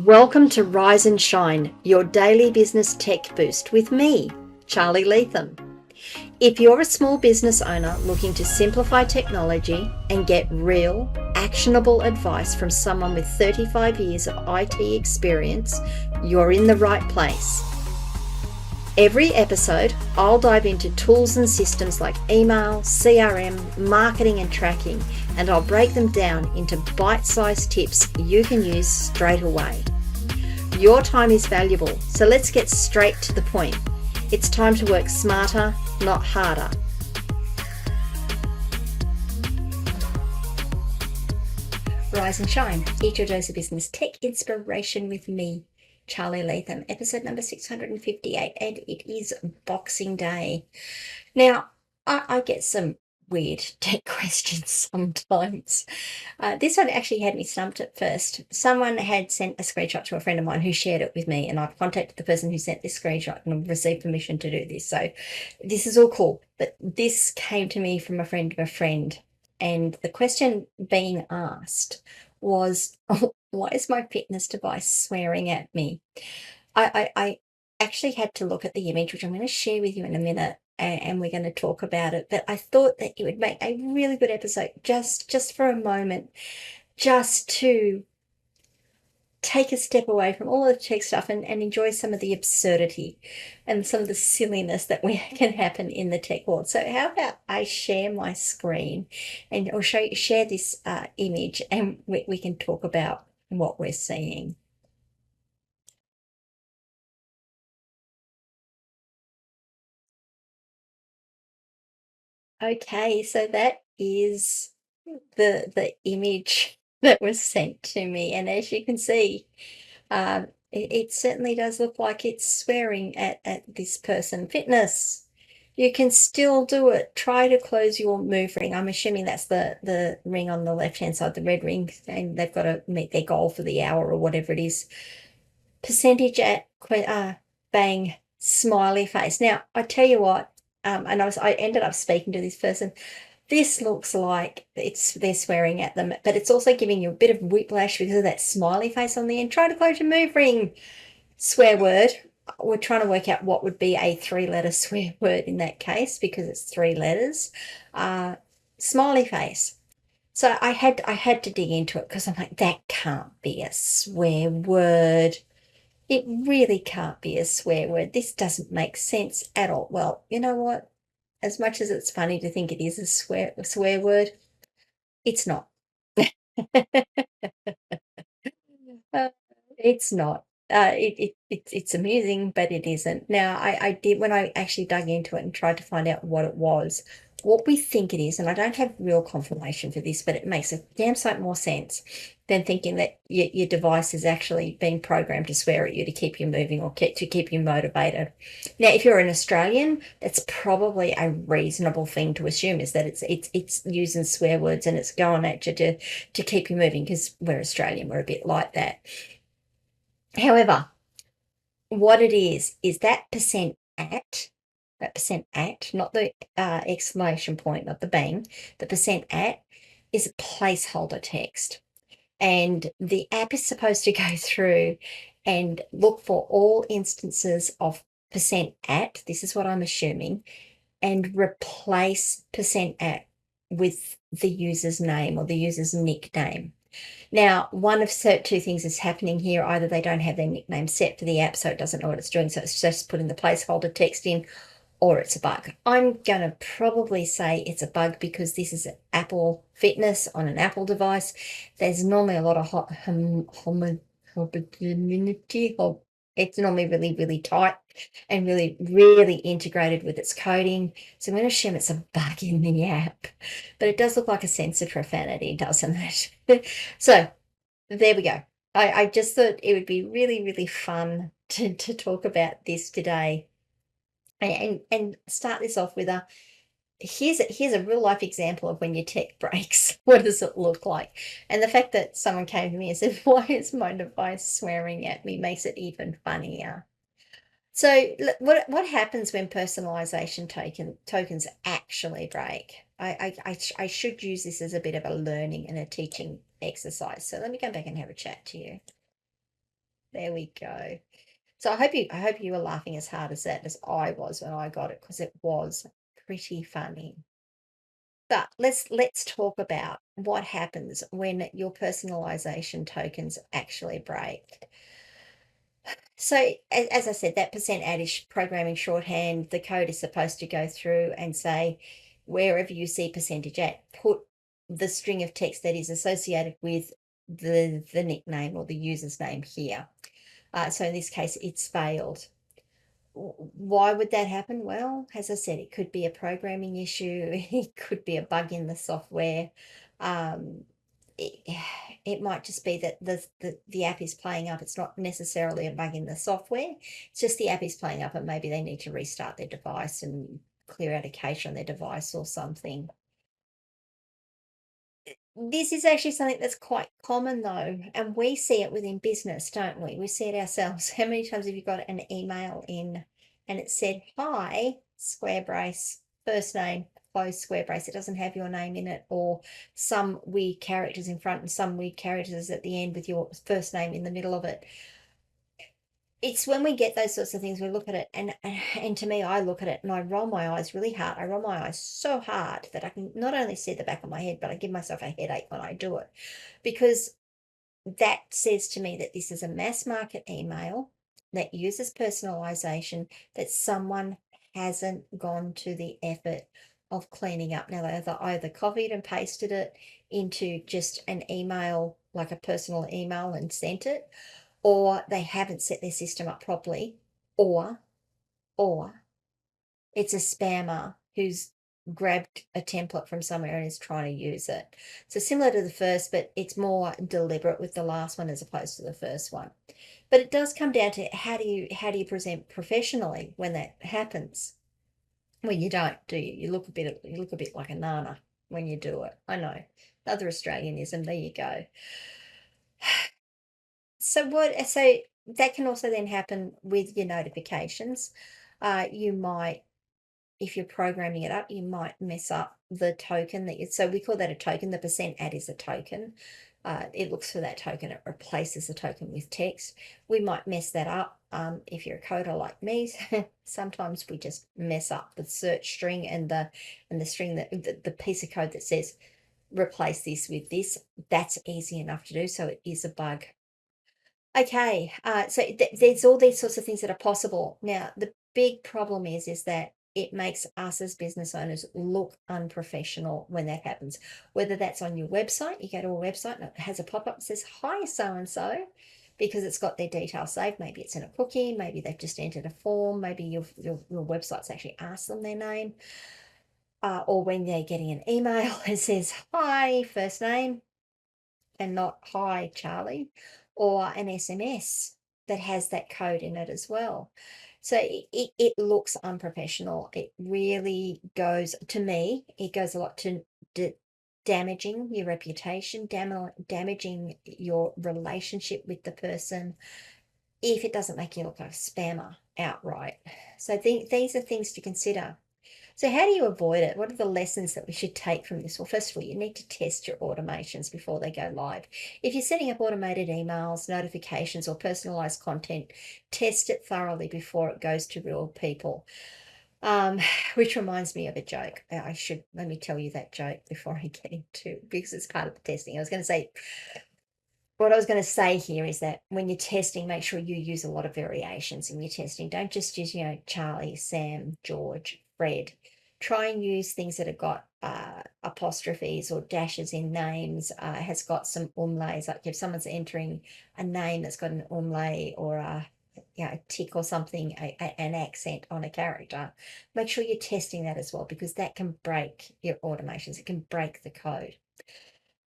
Welcome to Rise and Shine, your daily business tech boost with me, Charly Leetham. If you're a small business owner looking to simplify technology and get real, actionable advice from someone with 35 years of IT experience, you're in the right place. Every episode, I'll dive into tools and systems like email, CRM, marketing and tracking, and I'll break them down into bite-sized tips you can use straight away. Your time is valuable, so let's get straight to the point. It's time to work smarter, not harder. Rise and Shine, eat your dose of business tech inspiration with me, Charly Leetham, episode number 658, and it is Boxing Day. Now, I get some weird tech questions sometimes. This one actually had me stumped at first. Someone had sent a screenshot to a friend of mine who shared it with me, and I've contacted the person who sent this screenshot and I've received permission to do this. So this is all cool. But this came to me from a friend of a friend, and the question being asked was, why is my fitness device swearing at me? I actually had to look at the image, which I'm going to share with you in a minute, and we're going to talk about it. But I thought that it would make a really good episode just for a moment, just to take a step away from all the tech stuff and enjoy some of the absurdity and some of the silliness that can happen in the tech world. So how about I share my screen and I'll share this image, and we can talk about what we're seeing. Okay, so that is the image that was sent to me, and as you can see, it certainly does look like it's swearing at this person. Fitness, you can still do it. Try to close your move ring. I'm assuming that's the ring on the left-hand side, the red ring, and they've got to meet their goal for the hour or whatever it is. Percentage at bang, smiley face. Now, I tell you what, and I ended up speaking to this person. This looks like they're swearing at them, but it's also giving you a bit of whiplash because of that smiley face on the end. Try to close your move ring. Swear word. We're trying to work out what would be a 3-letter swear word in that case, because it's 3 letters. Smiley face. So I had to dig into it because I'm like, that can't be a swear word. It really can't be a swear word. This doesn't make sense at all. Well, you know what? As much as it's funny to think it is a swear word, it's not. Uh, it's not. It's amusing, but it isn't. Now, I did, when I actually dug into it and tried to find out what it was, what we think it is, and I don't have real confirmation for this, but it makes a damn sight more sense than thinking that your device is actually being programmed to swear at you to keep you moving or to keep you motivated. Now, if you're an Australian, that's probably a reasonable thing to assume, is that it's using swear words and it's going at you to keep you moving, because we're Australian, we're a bit like that. However, what it is that percent at, not the exclamation point, not the bang, the percent at is a placeholder text. And the app is supposed to go through and look for all instances of percent at, this is what I'm assuming, and replace percent at with the user's name or the user's nickname. Now, one of two things is happening here. Either they don't have their nickname set for the app, so it doesn't know what it's doing, so it's just putting the placeholder text in, or it's a bug. I'm going to probably say it's a bug because this is Apple Fitness on an Apple device. There's normally a lot of homogeneity. It's normally really, really tight and really, really integrated with its coding. So I'm going to assume it's a bug in the app. But it does look like a censored profanity, doesn't it? So there we go. I just thought it would be really, really fun to talk about this today. And start this off with here's a real life example of when your tech breaks. What does it look like? And the fact that someone came to me and said, why is my device swearing at me, makes it even funnier. So what happens when personalization tokens actually break? I should use this as a bit of a learning and a teaching exercise. So let me go back and have a chat to you. There we go. So I hope you were laughing as hard as that as I was when I got it, because it was pretty funny. But let's talk about what happens when your personalization tokens actually break. So as I said, that percent addish programming shorthand, the code is supposed to go through and say, wherever you see percentage at, put the string of text that is associated with the nickname or the user's name here. So in this case, it's failed. Why would that happen? Well, as I said, it could be a programming issue. It could be a bug in the software. Um, it, it might just be that the app is playing up. It's not necessarily a bug in the software. It's just the app is playing up, and maybe they need to restart their device and clear out a cache on their device or something. This is actually something that's quite common though, and we see it within business, don't we? We see it ourselves. How many times have you got an email in and it said, hi, square brace, first name, close square brace. It doesn't have your name in it, or some weird characters in front and some weird characters at the end with your first name in the middle of it. It's when we get those sorts of things, we look at it, and to me, I look at it and I roll my eyes really hard. I roll my eyes so hard that I can not only see the back of my head, but I give myself a headache when I do it, because that says to me that this is a mass market email that uses personalization, that someone hasn't gone to the effort of cleaning up. Now, they either copied and pasted it into just an email, like a personal email, and sent it, or they haven't set their system up properly, or or it's a spammer who's grabbed a template from somewhere and is trying to use it. So similar to the first, but it's more deliberate with the last one as opposed to the first one. But it does come down to how do you present professionally when that happens? Well, you don't, do you? You look a bit like a nana when you do it. I know. Another Australianism, there you go. So that can also then happen with your notifications. You might, if you're programming it up, you might mess up the token that you, so we call that a token. The percent add is a token. It looks for that token, it replaces the token with text. We might mess that up. If you're a coder like me, sometimes we just mess up the search string and the string that the piece of code that says replace this with this. That's easy enough to do, so it is a bug. Okay, so there's all these sorts of things that are possible. Now, the big problem is that it makes us as business owners look unprofessional when that happens. Whether that's on your website, you go to a website and it has a pop-up that says, hi, so-and-so, because it's got their details saved. Maybe it's in a cookie, maybe they've just entered a form, maybe your website's actually asked them their name. Or when they're getting an email, it says, hi, first name, and not hi Charlie, or an SMS that has that code in it as well. So it looks unprofessional. It really goes, to me, it goes a lot to damaging your reputation, damaging your relationship with the person, if it doesn't make you look like a spammer outright. So these are things to consider. So how do you avoid it? What are the lessons that we should take from this? Well, first of all, you need to test your automations before they go live. If you're setting up automated emails, notifications, or personalized content, test it thoroughly before it goes to real people. Which reminds me of a joke. Let me tell you that joke before I get into, because it's part of the testing. What I was going to say here is that when you're testing, make sure you use a lot of variations in your testing. Don't just use, Charlie, Sam, George, Fred. Try and use things that have got apostrophes or dashes in names, has got some umlays. Like if someone's entering a name that's got an umlay or a tick or something, an accent on a character, make sure you're testing that as well, because that can break your automations. It can break the code.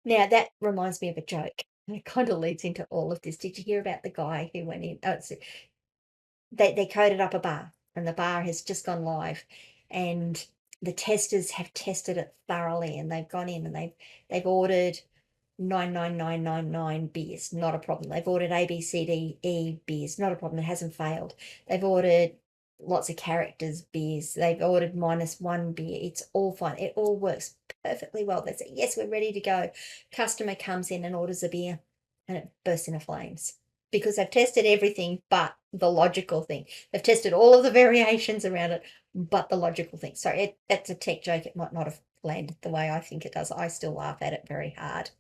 Now, that reminds me of a joke, and it kind of leads into all of this. Did you hear about the guy who went in? They coded up a bar, and the bar has just gone live, and the testers have tested it thoroughly, and they've gone in and they've ordered 99999 beers, not a problem. They've ordered A, B, C, D, E beers, not a problem. It hasn't failed. They've ordered lots of characters beers. They've ordered -1 beer. It's all fine. It all works perfectly well. They say, yes, we're ready to go. Customer comes in and orders a beer, and it bursts into flames. because they've tested everything but the logical thing. They've tested all of the variations around it, but the logical thing. So that's a tech joke. It might not have landed the way I think it does. I still laugh at it very hard.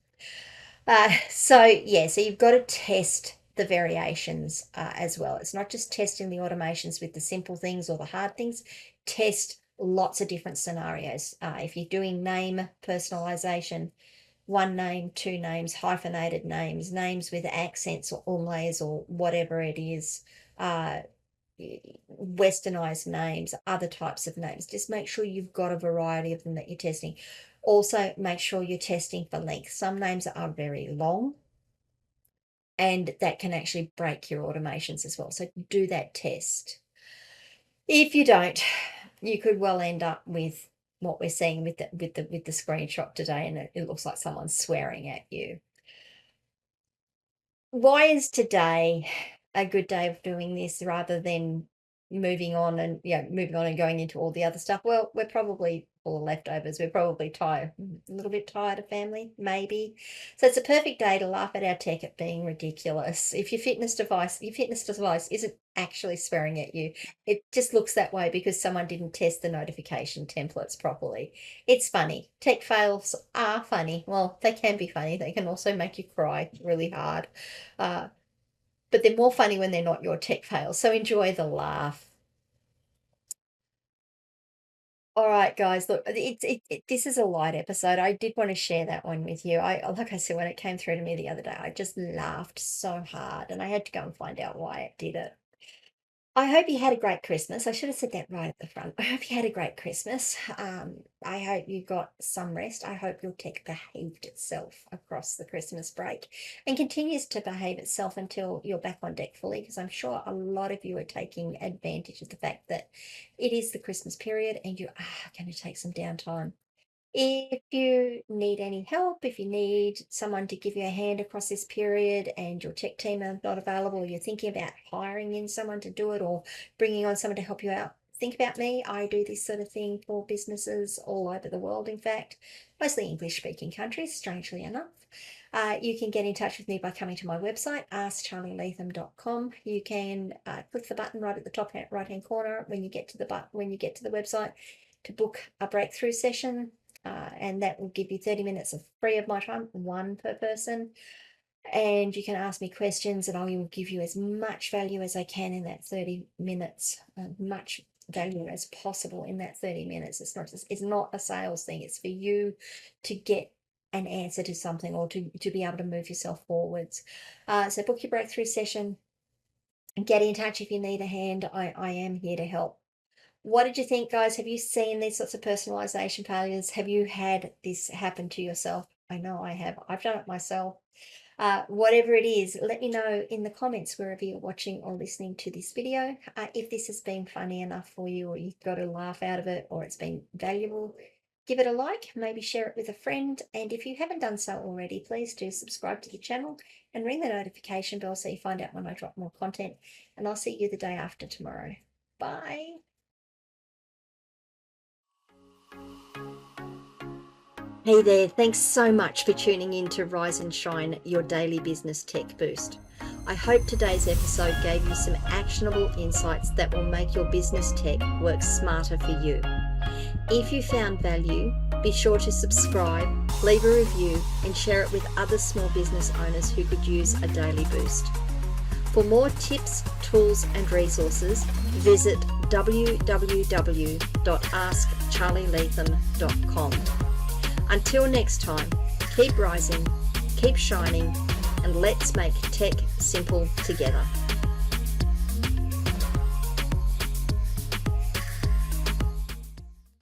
So you've got to test the variations as well. It's not just testing the automations with the simple things or the hard things. Test lots of different scenarios. If you're doing name personalization, one name, two names, hyphenated names, names with accents or umlays or whatever it is, westernized names, other types of names. Just make sure you've got a variety of them that you're testing. Also, make sure you're testing for length. Some names are very long, and that can actually break your automations as well. So do that test. If you don't, you could well end up with what we're seeing with the screenshot today, and it looks like someone's swearing at you. Why is today a good day of doing this rather than moving on and going into all the other stuff? Well, we're probably full of leftovers. We're probably tired, a little bit tired of family, maybe. So it's a perfect day to laugh at our tech at being ridiculous. If your fitness device isn't actually swearing at you, it just looks that way because someone didn't test the notification templates properly. It's funny. Tech fails are funny. Well, they can be funny. They can also make you cry really hard. But they're more funny when they're not your tech fails. So enjoy the laugh. All right, guys, look, this is a light episode. I did want to share that one with you. Like I said, when it came through to me the other day, I just laughed so hard and I had to go and find out why it did it. I hope you had a great Christmas. I should have said that right at the front. I hope you had a great Christmas. I hope you got some rest. I hope your tech behaved itself across the Christmas break and continues to behave itself until you're back on deck fully, because I'm sure a lot of you are taking advantage of the fact that it is the Christmas period and you are going to take some downtime. If you need any help, if you need someone to give you a hand across this period and your tech team are not available, or you're thinking about hiring in someone to do it or bringing on someone to help you out, think about me. I do this sort of thing for businesses all over the world, in fact, mostly English-speaking countries, strangely enough. You can get in touch with me by coming to my website, askcharlyleetham.com. You can click the button right at the top right-hand corner when you get to the website to book a breakthrough session. And that will give you 30 minutes of free of my time, one per person. And you can ask me questions and I will give you as much value as I can in that 30 minutes, much value as possible in that 30 minutes. It's not a sales thing. It's for you to get an answer to something or to be able to move yourself forwards. So book your breakthrough session and get in touch if you need a hand. I am here to help. What did you think, guys? Have you seen these sorts of personalization failures? Have you had this happen to yourself? I know I have. I've done it myself. Whatever it is, let me know in the comments wherever you're watching or listening to this video. If this has been funny enough for you, or you've got a laugh out of it, or it's been valuable, give it a like, maybe share it with a friend. And if you haven't done so already, please do subscribe to the channel and ring the notification bell so you find out when I drop more content. And I'll see you the day after tomorrow. Bye. Hey there, thanks so much for tuning in to Rise and Shine, your daily business tech boost. I hope today's episode gave you some actionable insights that will make your business tech work smarter for you. If you found value, be sure to subscribe, leave a review, and share it with other small business owners who could use a daily boost. For more tips, tools, and resources, visit www.askcharlyleetham.com. Until next time, keep rising, keep shining, and let's make tech simple together.